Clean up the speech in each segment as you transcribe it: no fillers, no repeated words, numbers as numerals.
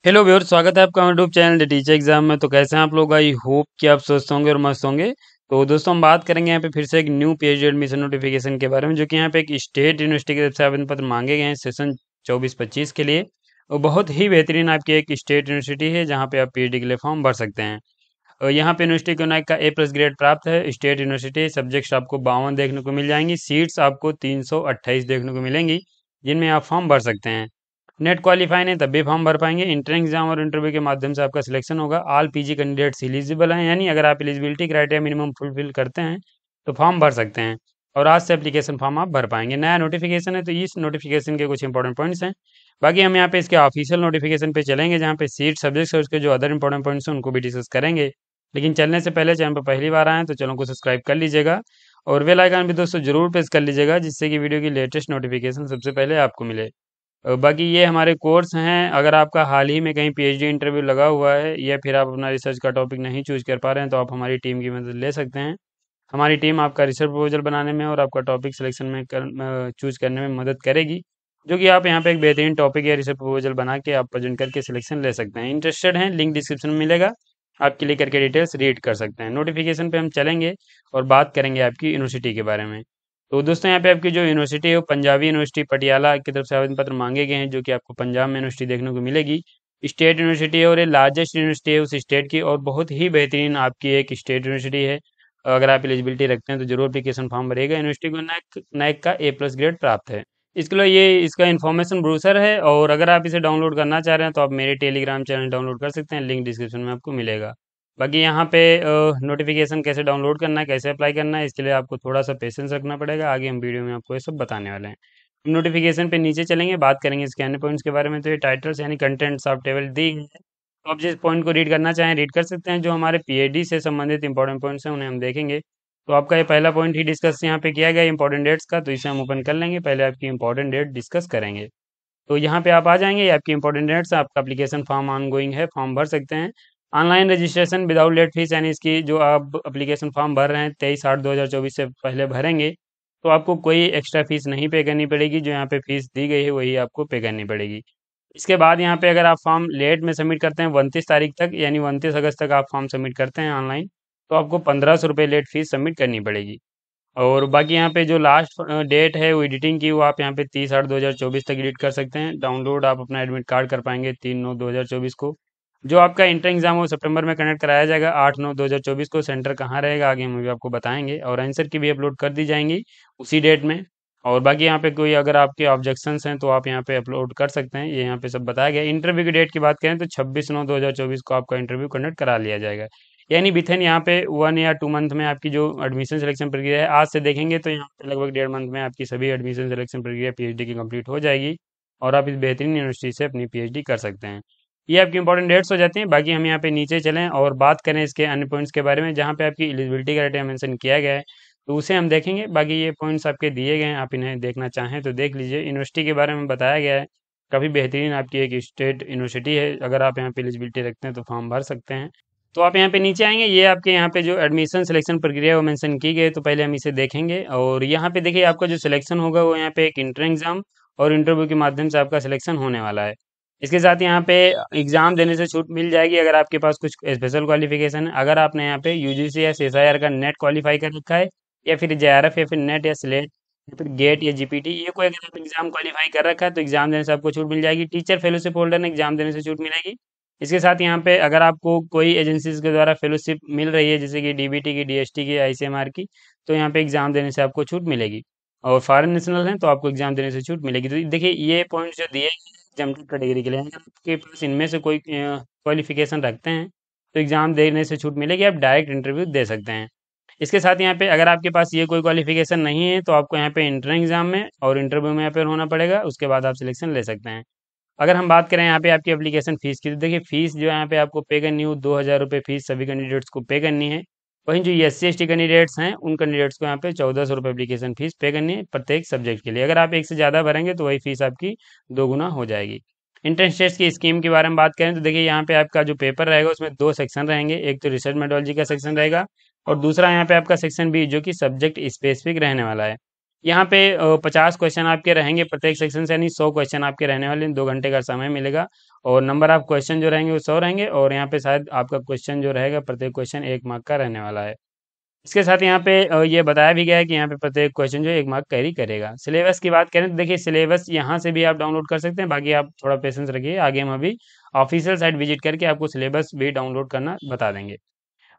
Hello viewer, स्वागत है आपका हमारे YouTube channel the teacher exam में। तो कैसे हैं आप लोग? आई होप कि आप स्वस्थ होंगे और मस्त होंगे। तो दोस्तों, हम बात करेंगे यहाँ पे फिर से एक न्यू पीएचडी एडमिशन नोटिफिकेशन के बारे में, जो कि यहाँ पे एक स्टेट यूनिवर्सिटी की तरफ से आवेदन पत्र मांगे गए हैं सेशन 24-25 के लिए। और बहुत ही बेहतरीन आपकी एक स्टेट यूनिवर्सिटी है जहाँ पे आप पीएचडी के लिए फॉर्म भर सकते हैं। और यहाँ पे यूनिवर्सिटी को नाइक का A+ ग्रेड प्राप्त है। स्टेट यूनिवर्सिटी, सब्जेक्ट्स आपको 52 देखने को मिल जाएंगी, सीट्स आपको 328 देखने को मिलेंगी जिनमें आप फॉर्म भर सकते हैं। नेट क्वालिफाई नहीं तब भी फॉर्म भर पाएंगे। इंट्रेंस एग्जाम और इंटरव्यू के माध्यम से आपका सिलेक्शन होगा। ऑल पीजी कैंडिडेट्स एलिजिबल हैं, यानी अगर आप एलिजिबिलिटी क्राइटेरिया मिनिमम फुलफिल करते हैं तो फॉर्म भर सकते हैं। और आज से एप्लीकेशन फॉर्म आप भर पाएंगे। नया नोटिफिकेशन है तो इस नोटिफिकेशन के कुछ इंपॉर्टेंट पॉइंट्स हैं। बाकी हम यहाँ पे इसके ऑफिशियल नोटिफिकेशन पे चलेंगे, जहाँ पे सीट, सब्जेक्ट्स और उसके जो अदर इंपॉर्टेंट पॉइंट्स हैं उनको भी डिस्कस करेंगे। लेकिन चलने से पहले चैनल पर पहली बार आए हैं तो चैनल को सब्सक्राइब कर लीजिएगा और बेल आइकन भी दोस्तों जरूर प्रेस कर लीजिएगा, जिससे कि वीडियो की लेटेस्ट नोटिफिकेशन सबसे पहले आपको मिले। बाकी ये हमारे कोर्स हैं। अगर आपका हाल ही में कहीं पीएचडी इंटरव्यू लगा हुआ है या फिर आप अपना रिसर्च का टॉपिक नहीं चूज कर पा रहे हैं तो आप हमारी टीम की मदद ले सकते हैं। हमारी टीम आपका रिसर्च प्रपोजल बनाने में और आपका टॉपिक सिलेक्शन में चूज करने में मदद करेगी, जो कि आप यहाँ पे एक बेहतरीन टॉपिक या रिसर्च प्रपोजल बना के आप प्रेजेंट करके सिलेक्शन ले सकते हैं। इंटरेस्टेड हैं, लिंक डिस्क्रिप्शन में मिलेगा, आप क्लिक करके डिटेल्स रीड कर सकते हैं। नोटिफिकेशन पे हम चलेंगे और बात करेंगे आपकी यूनिवर्सिटी के बारे में। तो दोस्तों, यहाँ पे आपकी जो यूनिवर्सिटी है वो पंजाबी यूनिवर्सिटी पटियाला की तरफ से आवेदन पत्र मांगे गए हैं, जो कि आपको पंजाब में यूनिवर्सिटी देखने को मिलेगी। स्टेट यूनिवर्सिटी है और ये लार्जेस्ट यूनिवर्सिटी है उस स्टेट की, और बहुत ही बेहतरीन आपकी एक स्टेट यूनिवर्सिटी है। अगर आप एलिजिबिलिटी रखते हैं तो जरूर एप्लीकेशन फॉर्म भरेगा। यूनिवर्सिटी को नाइक नाइक का A+ ग्रेड प्राप्त है। इसके लिए ये इसका इन्फॉर्मेशन ब्रोशर है, और अगर आप इसे डाउनलोड करना चाह रहे हैं तो आप मेरे टेलीग्राम चैनल डाउनलोड कर सकते हैं, लिंक डिस्क्रिप्शन में आपको मिलेगा। बाकी यहाँ पे नोटिफिकेशन कैसे डाउनलोड करना है, कैसे अप्लाई करना है, इसके लिए आपको थोड़ा सा पेशेंस रखना पड़ेगा। आगे हम वीडियो में आपको ये सब बताने वाले हैं। हम नोटिफिकेशन पे नीचे चलेंगे, बात करेंगे इसके अन्य पॉइंट्स के बारे में। तो ये टाइटल्स यानी कंटेंट्स ऑफ टेबल दी गई है, तो आप जिस पॉइंट को रीड करना चाहें रीड कर सकते हैं। जो हमारे पीएचडी से संबंधित इंपॉर्टेंट पॉइंट्स हैं उन्हें हम देखेंगे। तो आपका ये पहला पॉइंट ही डिस्कस यहाँ पे किया गया इंपॉर्टेंट डेट्स का, तो इसे हम ओपन कर लेंगे। पहले आपकी इंपॉर्टेंट डेट डिस्कस करेंगे। तो यहाँ पे आप आ जाएंगे, ये आपकी इंपॉर्टेंट डेट्स, आपका एप्लीकेशन फॉर्म ऑन गोइंग है, फॉर्म भर सकते हैं। Online registration without late fee, यानी इसकी जो आप एप्लीकेशन फॉर्म भर रहे हैं 23/8/2024 से पहले भरेंगे तो आपको कोई एक्स्ट्रा फीस नहीं पे करनी पड़ेगी। जो यहाँ पे फीस दी गई है वही आपको पे करनी पड़ेगी। इसके बाद यहाँ पे अगर आप फॉर्म लेट में सबमिट करते हैं 29 तारीख तक, यानी 29 अगस्त तक आप फॉर्म सबमिट करते हैं ऑनलाइन, तो आपको 1500 रुपये लेट फीस सबमिट करनी पड़ेगी। और बाकी यहाँ पे जो लास्ट डेट है वो एडिटिंग की, वो आप यहाँ पे 30/8/2024 तक एडिट कर सकते हैं। डाउनलोड आप अपना एडमिट कार्ड कर पाएंगे 3/9/2024 को। जो आपका इंटर एग्जाम वो सितंबर में कंडक्ट कराया जाएगा 8/9/2024 को। सेंटर कहाँ रहेगा आगे हम भी आपको बताएंगे, और आंसर की भी अपलोड कर दी जाएंगी उसी डेट में। और बाकी यहाँ पे कोई अगर आपके ऑब्जेक्शंस हैं तो आप यहाँ पे अपलोड कर सकते हैं, ये यहाँ पे सब बताया गया है। इंटरव्यू की डेट की बात करें तो 26/9/2024 को आपका इंटरव्यू कंडक्ट करा लिया जाएगा। यानी विथिन यहाँ पे 1 या 2 मंथ में आपकी जो एडमिशन सिलेक्शन प्रक्रिया है, आज से देखेंगे तो यहाँ पे लगभग 1.5 मंथ में आपकी सभी एडमिशन सिलेक्शन प्रक्रिया पीएचडी की कंप्लीट हो जाएगी, और आप इस बेहतरीन यूनिवर्सिटी से अपनी पीएचडी कर सकते हैं। ये आपकी इंपॉर्टेंट डेट्स हो जाती हैं। बाकी हम यहाँ पे नीचे चलें और बात करें इसके अन्य पॉइंट्स के बारे में, जहाँ पे आपकी एलिजिबिलिटी क्राइटेरिया मेंशन किया गया है तो उसे हम देखेंगे। बाकी ये पॉइंट्स आपके दिए गए हैं, आप इन्हें देखना चाहें तो देख लीजिए। यूनिवर्सिटी के बारे में बताया गया है, काफ़ी बेहतरीन आपकी एक स्टेट यूनिवर्सिटी है। अगर आप यहाँ पे एलिजिबिलिटी रखते हैं तो फॉर्म भर सकते हैं। तो आप यहाँ पे नीचे आएंगे, ये आपके यहाँ पे जो एडमिशन सिलेक्शन प्रक्रिया है वो मेंशन की गई है, तो पहले हम इसे देखेंगे। और यहाँ पे देखिए आपका जो सिलेक्शन होगा वो यहाँ पे एक इंटर एग्जाम और इंटरव्यू के माध्यम से आपका सिलेक्शन होने वाला है। इसके साथ यहाँ पे एग्जाम देने से छूट मिल जाएगी अगर आपके पास कुछ स्पेशल क्वालिफिकेशन है। अगर आपने यहाँ पे यूजीसी या सीएसआईआर का नेट क्वालिफाई कर रखा है, या फिर जेआरएफ, या फिर नेट या स्लेट, या फिर गेट या जीपीटी, ये कोई अगर आप एग्जाम क्वालिफाई कर रखा है तो एग्जाम देने से आपको छूट मिल जाएगी। टीचर फेलोशिप होल्डर ने एग्जाम देने से छूट मिलेगी। इसके साथ यहाँ पे अगर आपको कोई एजेंसीज के द्वारा फेलोशिप मिल रही है, जैसे कि डीबीटी की, डीएसटी की, आईसीएमआर की, तो यहाँ पे एग्जाम देने से आपको छूट मिलेगी। और फॉरेन नेशनल हैं तो आपको एग्जाम देने से छूट मिलेगी। तो देखिए ये पॉइंट जो दिए एग्जाम कैटेगरी के लिए, अगर आपके पास इनमें से कोई क्वालिफिकेशन रखते हैं तो एग्जाम देने से छूट मिलेगी, आप डायरेक्ट इंटरव्यू दे सकते हैं। इसके साथ यहाँ पे अगर आपके पास ये कोई क्वालिफिकेशन नहीं है तो आपको यहाँ पे इंटर एग्जाम में और इंटरव्यू में अपेयर होना पड़ेगा, उसके बाद आप सिलेक्शन ले सकते हैं। अगर हम बात करें यहाँ पे आपकी एप्लीकेशन फीस की, तो देखिए फीस जो यहाँ पे आपको पे करनी हो 2,000 रुपये फीस सभी कैंडिडेट्स को पे करनी है। वहीं जो SC ST कैंडिडेट्स हैं उन कैंडिडेट्स को यहाँ पे 1,400 रुपये एप्लीकेशन फीस पे करनी है प्रत्येक सब्जेक्ट के लिए। अगर आप एक से ज़्यादा भरेंगे तो वही फीस आपकी 2 गुना हो जाएगी। इंट्रेंस टेस्ट की स्कीम के बारे में बात करें तो देखिए यहाँ पे आपका जो पेपर रहेगा उसमें 2 सेक्शन रहेंगे। एक तो रिसर्च मेथोडोलॉजी का सेक्शन रहेगा, और दूसरा यहाँ पे आपका सेक्शन B जो कि सब्जेक्ट स्पेसिफिक रहने वाला है। यहाँ पे 50 क्वेश्चन आपके रहेंगे प्रत्येक सेक्शन से, यानी 100 क्वेश्चन आपके रहने वाले हैं, 2 घंटे का समय मिलेगा और नंबर ऑफ क्वेश्चन जो रहेंगे वो 100 रहेंगे और यहाँ पे शायद आपका क्वेश्चन जो रहेगा प्रत्येक क्वेश्चन 1 मार्क का रहने वाला है। इसके साथ यहाँ पे ये बताया भी गया है कि यहाँ पे प्रत्येक क्वेश्चन जो है 1 मार्क कैरी करेगा। सिलेबस की बात करें तो देखिए सिलेबस यहाँ से भी आप डाउनलोड कर सकते हैं, बाकी आप थोड़ा पेशेंस रखिए, आगे हम अभी ऑफिशियल साइट विजिट करके आपको सिलेबस भी डाउनलोड करना बता देंगे।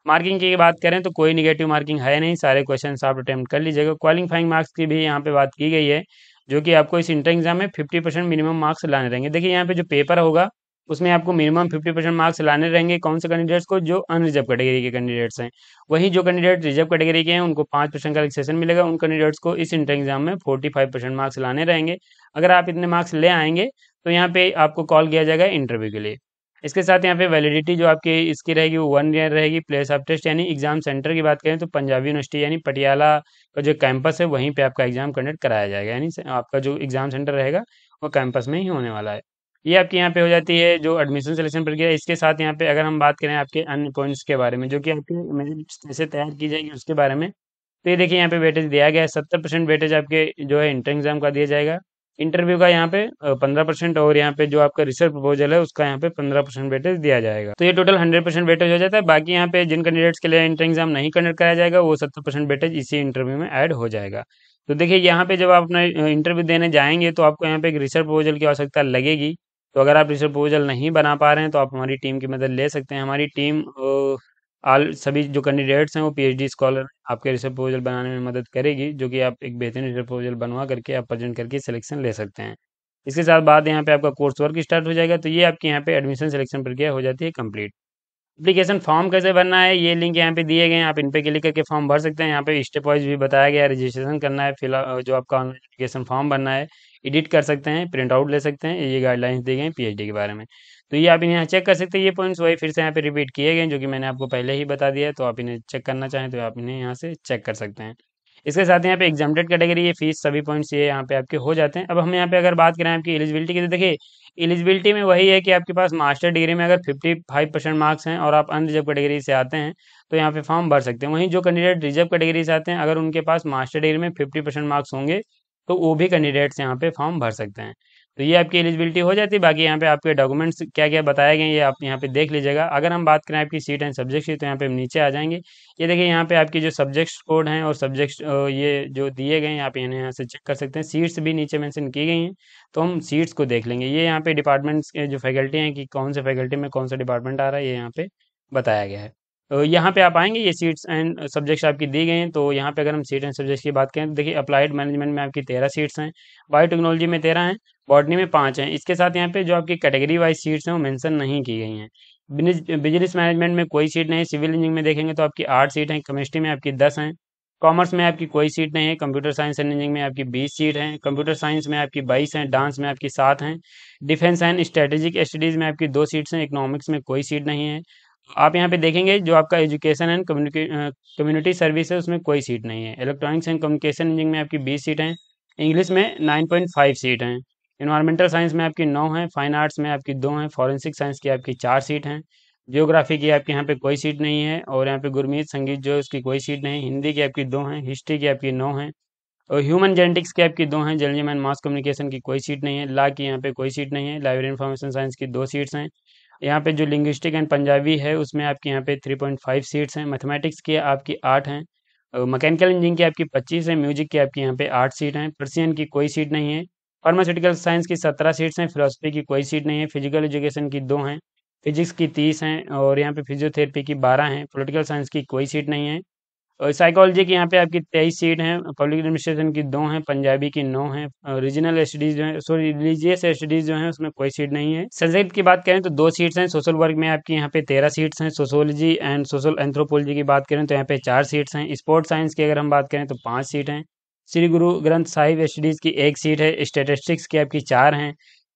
मार्किंग की बात करें तो कोई निगेटिव मार्किंग है नहीं, सारे क्वेश्चन आप अटेम्प्ट कर लीजिएगा। क्वालिफाइंग मार्क्स की भी यहाँ पे बात की गई है, जो कि आपको इस इंटर एग्जाम में 50% मिनिमम मार्क्स लाने रहेंगे। देखिए यहाँ पे जो पेपर होगा उसमें आपको मिनिमम 50% मार्क्स लाने रहेंगे। कौन से कैंडिडेट्स को? जो अनरिजर्व कैटेगरी के कैंडिडेट्स हैं। वहीं जो कैंडिडेट रिजर्व कैटेगरी के हैं उनको 5% का रिलैक्सेशन मिलेगा। उन कैंडिडेट्स को इस इंटर एग्जाम में 45% मार्क्स लाने रहेंगे। अगर आप इतने मार्क्स ले आएंगे तो यहाँ पे आपको कॉल किया जाएगा इंटरव्यू के लिए। इसके साथ यहाँ पे वैलिडिटी जो आपकी इसकी रहेगी वो 1 ईयर रहेगी। प्लेस ऑफ टेस्ट यानी एग्जाम सेंटर की बात करें तो पंजाबी यूनिवर्सिटी यानी पटियाला का जो कैंपस है वहीं पे आपका एग्जाम कंडक्ट कराया जाएगा, यानी आपका जो एग्जाम सेंटर रहेगा वो कैंपस में ही होने वाला है। ये आपकी यहाँ पे हो जाती है जो एडमिशन सिलेक्शन प्रक्रिया। इसके साथ यहाँ पे अगर हम बात करें आपके अन्य पॉइंट्स के बारे में जो कि आपकी मेरिट कैसे तैयार की जाएगी उसके बारे में, तो ये देखिए यहाँ पे वेटेज दिया गया है। 70% वेटेज आपके जो है इंटर एग्जाम का दिया जाएगा। इंटरव्यू का यहाँ पे 15% और यहाँ पे जो आपका रिसर्च प्रपोजल है उसका यहाँ पे 15% वेटेज दिया जाएगा। तो ये टोटल 100% वेटेज हो जाता है। बाकी यहाँ पे जिन कैंडिडेट्स के लिए इंटर एग्जाम नहीं कंडक्ट कराया जाएगा वो 70% वेटेज इसी इंटरव्यू में ऐड हो जाएगा। तो देखिए यहाँ पे जब आप अपना इंटरव्यू देने जाएंगे तो आपको यहाँ पे एक रिसर्च प्रपोजल की आवश्यकता लगेगी। तो अगर आप रिसर्च प्रपोजल नहीं बना पा रहे हैं तो आप हमारी टीम की मदद ले सकते हैं। हमारी टीम आल सभी जो कैंडिडेट्स हैं वो पीएचडी स्कॉलर आपके रिसर्च प्रपोजल बनाने में मदद करेगी, जो कि आप एक बेहतरीन रिसर्च प्रपोजल बनवा करके आप प्रेजेंट करके सिलेक्शन ले सकते हैं। इसके साथ बाद यहाँ पे आपका कोर्स वर्क स्टार्ट हो जाएगा। तो ये आपके यहाँ पे एडमिशन सिलेक्शन प्रक्रिया हो जाती है कंप्लीट। एप्लीकेशन फॉर्म कैसे भरना है ये लिंक यहाँ पे दिए गए हैं, आप इन पे क्लिक करके फॉर्म भर सकते हैं। यहाँ पे स्टेप वाइज भी बताया गया है, रजिस्ट्रेशन करना है, फिलहाल जो आपका ऑनलाइन एप्लीकेशन फॉर्म भरना है, एडिट कर सकते हैं, प्रिंट आउट ले सकते हैं। ये गाइडलाइंस दी गई हैं पीएचडी के बारे में। तो ये आप इन्हें यहाँ चेक कर सकते हैं। ये पॉइंट्स वही फिर से यहाँ पे रिपीट किए गए हैं जो कि मैंने आपको पहले ही बता दिया है। तो आप इन्हें चेक करना चाहें तो आप इन्हें यहाँ से चेक कर सकते हैं। इसके साथ यहाँ पे एग्जामटेड कैटेगरी, ये फीस सभी पॉइंट्स ये यहाँ पे आपके हो जाते हैं। अब हम यहाँ पे अगर बात करें आपकी एलिजिबिलिटी की तो देखिए एलिजिबिलिटी में वही है कि आपके पास मास्टर डिग्री में अगर 55% मार्क्स हैं और आप अनरिजर्व कैटेगरी से आते हैं तो यहाँ पे फॉर्म भर सकते हैं। वहीं जो कैंडिडेट रिजर्व कैटेगरी से आते हैं अगर उनके पास मास्टर डिग्री में 50% मार्क्स होंगे तो वो भी कैंडिडेट्स यहाँ पे फॉर्म भर सकते हैं। तो ये आपकी एलिजिबिलिटी हो जाती है। बाकी यहाँ पे आपके डॉक्यूमेंट्स क्या क्या बताए गए हैं ये आप यहाँ पे देख लीजिएगा। अगर हम बात करें आपकी सीट एंड सब्जेक्ट की तो यहाँ पे हम नीचे आ जाएंगे। ये देखिए यहाँ पे आपकी जो सब्जेक्ट कोड हैं और सब्जेक्ट ये जो दिए गए हैं आप इन्हें यहाँ से चेक कर सकते हैं। सीट्स भी नीचे मेंशन की गई हैं तो हम सीट्स को देख लेंगे। ये यहाँ पे डिपार्टमेंट्स के जो फैकल्टी हैं कि कौन से फैकल्टी में कौन सा डिपार्टमेंट आ रहा है ये यहाँ पे बताया गया है। यहाँ पे आप आएंगे, ये सीट्स एंड सब्जेक्ट्स आपकी दी गई हैं। तो यहाँ पे अगर हम सीट एंड सब्जेक्ट्स की बात करें तो देखिए अप्लाइड मैनेजमेंट में आपकी 13 सीट्स हैं, बायोटेक्नोलॉजी में 13 हैं, बॉटनी में 5 हैं। इसके साथ यहाँ पे जो आपकी कैटेगरी वाइज सीट्स हैं वो मेंशन नहीं की गई हैं। बिजनेस मैनेजमेंट में कोई सीट नहीं, सिविल इंजीनियरिंग में देखेंगे तो आपकी 8 सीट हैं, केमिस्ट्री में आपकी 10 हैं, कॉमर्स में आपकी कोई सीट नहीं है, कंप्यूटर साइंस एंड इंजीनियरिंग में आपकी 20 सीट हैं, कंप्यूटर साइंस में आपकी 22 हैं, डांस में आपकी 7 हैं, डिफेंस एंड स्ट्रेटेजिक स्टडीज में आपकी 2 सीट्स हैं, इकोनॉमिक्स में कोई सीट नहीं है। आप यहाँ पे देखेंगे जो आपका एजुकेशन एंड कम्युनिटी सर्विस है उसमें कोई सीट नहीं है। इलेक्ट्रॉनिक्स एंड कम्युनिकेशन इंजीनियरिंग में आपकी 20 सीट हैं, इंग्लिश में 9.5 सीट हैं, इन्वायरमेंटल साइंस में आपकी 9 हैं, फाइन आर्ट्स में आपकी 2 हैं, फॉरेंसिक साइंस की आपकी 4 सीट हैं, जियोग्राफी की आपके यहाँ पे कोई सीट नहीं है और यहाँ पे गुरमीत संगीत जो है उसकी कोई सीट नहीं, हिंदी की आपकी 2 हैं, हिस्ट्री की आपकी 9 हैं और ह्यूमन जेनेटिक्स की आपकी 2 हैं, जर्नलिज्म एंड मास कम्युनिकेशन की कोई सीट नहीं है, लॉ की यहाँ पे कोई सीट नहीं है, लाइब्रेरी इन्फॉर्मेशन साइंस की 2 सीट्स हैं। यहाँ पे जो लिंग्विस्टिक एंड पंजाबी है उसमें आपकी यहाँ पे 3.5 सीट्स हैं, मैथमेटिक्स की आपकी 8 हैं, मैकेनिकल इंजीनियरिंग की आपकी 25 है, म्यूजिक की आपकी यहाँ पे 8 सीट हैं, पर्सियन की कोई सीट नहीं है, फार्मास्यूटिकल साइंस की 17 सीट्स हैं, फिलोसफी की कोई सीट नहीं है, फिजिकल एजुकेशन की 2 हैं, फिजिक्स की 30 हैं और यहाँ पे फिजियोथेरेपी की 12 हैं, पॉलिटिकल साइंस की कोई सीट नहीं है और साइकोलॉजी की यहाँ पे आपकी 23 सीट हैं, पब्लिक एडमिनिस्ट्रेशन की 2 हैं, पंजाबी की 9 हैं, रीजनल स्टडीज जो है सॉरी रिलीजियस स्टडीज जो हैं उसमें कोई सीट नहीं है। संस्कृत की बात करें तो 2 सीट्स हैं, सोशल वर्क में आपकी यहाँ पे 13 सीट्स हैं, सोशोलॉजी एंड सोशल एंथ्रोपोलॉजी की बात करें तो यहाँ पे 4 सीट्स हैं, स्पोर्ट साइंस की अगर हम बात करें तो 5 सीट हैं, श्री गुरु ग्रंथ साहिब स्टडीज की 1 सीट है, स्टेटिस्टिक्स की आपकी 4 हैं,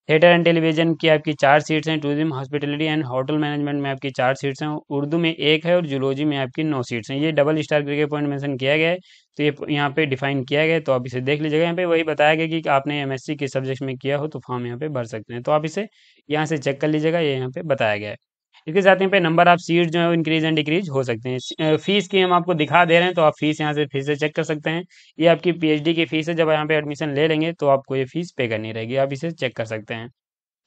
थिएटर एंड टेलीविजन की आपकी 4 सीट्स हैं, tourism hospitality and hotel management में आपकी 4 सीट्स हैं, उर्दू में 1 है और जूलॉजी में आपकी 9 सीट्स हैं। ये डबल स्टार करके पॉइंट मेंशन किया गया है तो ये यहाँ पे डिफाइन किया गया है तो आप इसे देख लीजिएगा। यहाँ पे वही बताया गया कि आपने एमएससी के सब्जेक्ट में किया हो तो फॉर्म यहाँ पे भर सकते हैं, तो आप इसे यहाँ से चेक कर लीजिएगा, ये यहाँ पे बताया गया है। इसके साथ यहाँ पे नंबर ऑफ सीट जो है वो इंक्रीज एंड डिक्रीज हो सकते हैं। फीस की हम आपको दिखा दे रहे हैं, तो आप फीस यहाँ से फिर से चेक कर सकते हैं। ये आपकी पीएचडी की फीस है, जब यहाँ पे एडमिशन ले लेंगे तो आपको ये फीस पे करनी रहेगी, आप इसे चेक कर सकते हैं।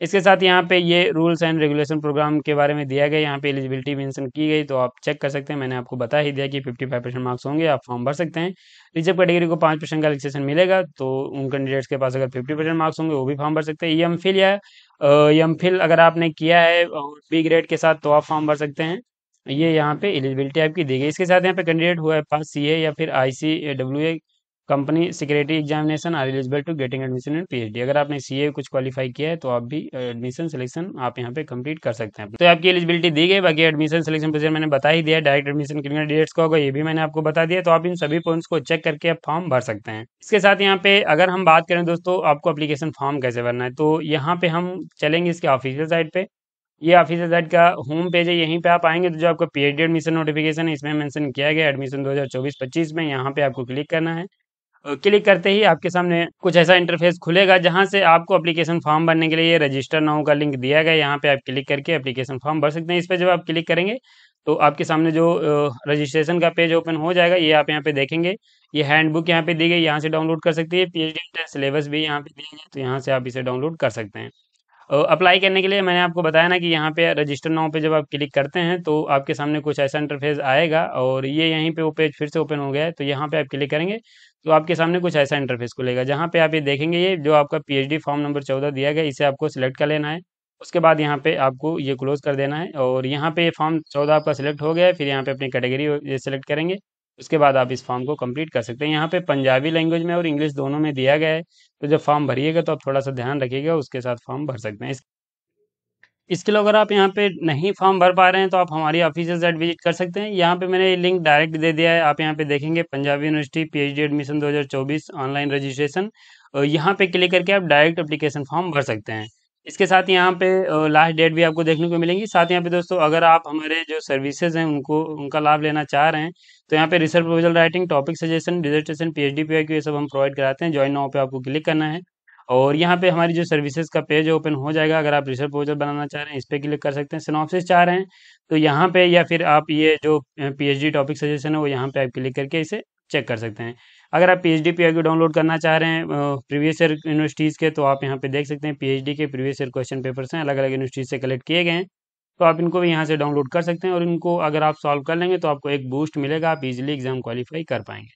इसके साथ यहाँ पे ये रूल्स एंड रेगुलेशन प्रोग्राम के बारे में दिया गया, यहाँ पे एलिजिबिलिटी मेंशन की गई, तो आप चेक कर सकते हैं। मैंने आपको बता ही दिया कि 55% मार्क्स होंगे, आप फॉर्म भर सकते हैं। रिजर्व कैटेगरी को 5% का रिलैक्सेशन मिलेगा, तो उन कैंडिडेट्स के पास अगर 50% मार्क्स होंगे वो भी फॉर्म भर सकते हैं। एमफिल या एमफिल अगर आपने किया है और बी ग्रेड के साथ, तो आप फॉर्म भर सकते हैं। ये यहाँ पे एलिजिबिलिटी आपकी दी गई। इसके साथ यहाँ पे कैंडिडेट हुआ है पास सीए या फिर ICAWA company security examination are eligible to getting admission in PhD. अगर आपने सीए कुछ क्वालिफाई किया है तो आप भी एडमिशन सिलेक्शन आप यहाँ पे कंप्लीट कर सकते हैं। तो आपकी एलिजिबिलिटी दी गई। बाकी एडमिशन सिलेक्शन प्रोसीजर मैंने बता ही दिया, डायरेक्ट एडमिशन कितने डेट्स का होगा ये भी मैंने आपको बता दिया। तो आप इन सभी पॉइंट्स को चेक करके आप फॉर्म भर सकते हैं। इसके साथ यहाँ पे अगर हम बात करें दोस्तों आपको एप्लीकेशन फॉर्म कैसे भरना है, तो यहाँ पे हम चलेंगे इसके ऑफिशियल साइट पे। ये ऑफिशियल साइट का होम पेज है, यहीं पे आप आएंगे तो जो आपका पीएचडी एडमिशन नोटिफिकेशन है इसमें मेंशन किया गया एडमिशन 2024-25 में, यहाँ पे आपको क्लिक करना है। क्लिक करते ही आपके सामने कुछ ऐसा इंटरफेस खुलेगा, जहां से आपको एप्लीकेशन फॉर्म भरने के लिए ये रजिस्टर नाउ का लिंक दिया गया है। यहाँ पे आप क्लिक करके एप्लीकेशन फॉर्म भर सकते हैं। इस पे जब आप क्लिक करेंगे तो आपके सामने जो रजिस्ट्रेशन का पेज ओपन हो जाएगा, ये आप यहाँ पे देखेंगे। ये हैंडबुक यहाँ पे दी गई, यहाँ से डाउनलोड कर सकते हैं। पीएचडी सिलेबस भी यहाँ पे दिया गया, तो यहाँ से आप इसे डाउनलोड कर सकते हैं। अप्लाई करने के लिए मैंने आपको बताया ना कि यहाँ पे रजिस्टर नाउ पे जब आप क्लिक करते हैं तो आपके सामने कुछ ऐसा इंटरफेस आएगा, और ये यहीं पे वो पेज फिर से ओपन हो गया है। तो यहाँ पे आप क्लिक करेंगे तो आपके सामने कुछ ऐसा इंटरफेस खुलेगा, जहाँ पे आप ये देखेंगे ये जो आपका पीएचडी फॉर्म नंबर 14 दिया गया, इसे आपको सिलेक्ट कर लेना है। उसके बाद यहाँ पे आपको ये क्लोज कर देना है, और यहाँ पे फॉर्म 14 आपका सिलेक्ट हो गया है। फिर यहाँ पे अपनी कैटेगरी ये सिलेक्ट करेंगे। उसके बाद आप इस फॉर्म को कंप्लीट कर सकते हैं। यहाँ पे पंजाबी लैंग्वेज में और इंग्लिश दोनों में दिया गया है, तो जब फॉर्म भरिएगा तो आप थोड़ा सा ध्यान रखिएगा, उसके साथ फॉर्म भर सकते हैं। इसके लिए अगर आप यहाँ पे नहीं फॉर्म भर पा रहे हैं तो आप हमारी ऑफिशियल साइट विजिट कर सकते हैं। यहाँ पे मैंने लिंक डायरेक्ट दे दिया है, आप यहाँ पे देखेंगे Punjabi university PhD admission 2024 online registration. यहाँ पे क्लिक करके आप डायरेक्ट एप्लीकेशन फॉर्म भर सकते हैं। इसके साथ यहाँ पे लास्ट डेट भी आपको देखने को मिलेंगी। साथ यहाँ पे दोस्तों अगर आप हमारे जो सर्विसेज हैं उनका लाभ लेना चाह रहे हैं, तो यहाँ पे research proposal writing, topic suggestion, dissertation, PhD PIQ, ये सब हम प्रोवाइड कराते हैं। ज्वाइन नाउ पे आपको क्लिक करना है, और यहाँ पे हमारी जो सर्विसेज का पेज ओपन हो जाएगा। अगर आप रिसर्च प्रपोजल बनाना चाह रहे हैं इस पे क्लिक कर सकते हैं। सिनॉप्सिस चाह रहे हैं तो यहाँ पे, या फिर आप ये जो पीएचडी टॉपिक सजेशन है वो यहाँ पे आप क्लिक करके इसे चेक कर सकते हैं। अगर आप पीएचडी पीआईक्यू डाउनलोड करना चाह रहे हैं प्रीवियस ईयर यूनिवर्सिटीज़ के, तो आप यहाँ पे देख सकते हैं पीएचडी के प्रीवियस ईयर क्वेश्चन पेपर्स हैं, अलग अलग यूनिवर्सिटीज से कलेक्ट किए गए हैं। तो आप इनको भी यहाँ से डाउनलोड कर सकते हैं, और इनको अगर आप सॉल्व कर लेंगे तो आपको एक बूस्ट मिलेगा, आप इजीली एग्जाम क्वालिफाई कर पाएंगे।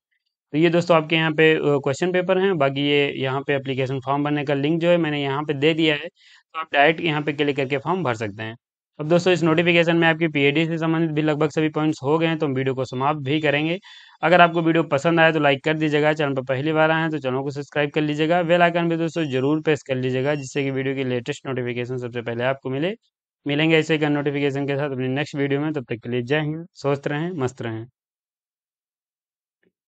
तो ये दोस्तों आपके यहाँ पे क्वेश्चन पेपर हैं। बाकी ये यहाँ पे एप्लीकेशन फॉर्म भरने का लिंक जो है मैंने यहाँ पे दे दिया है, तो आप डायरेक्ट यहाँ पे क्लिक करके फॉर्म भर सकते हैं। अब दोस्तों इस नोटिफिकेशन में आपकी पीएचडी से संबंधित भी लगभग सभी पॉइंट्स हो गए हैं, तो हम वीडियो को समाप्त भी करेंगे। अगर आपको वीडियो पसंद आया तो लाइक कर दीजिएगा, चैनल पर पहली बार आए हैं तो चैनल को सब्सक्राइब कर लीजिएगा, बेल आइकन भी दोस्तों जरूर प्रेस कर लीजिएगा, जिससे कि वीडियो की लेटेस्ट नोटिफिकेशन सबसे पहले आपको मिले। मिलेंगे ऐसे एक नोटिफिकेशन के साथ अपनी नेक्स्ट वीडियो में, तब तक के लिए जय हिंद, स्वस्थ रहें, मस्त रहें।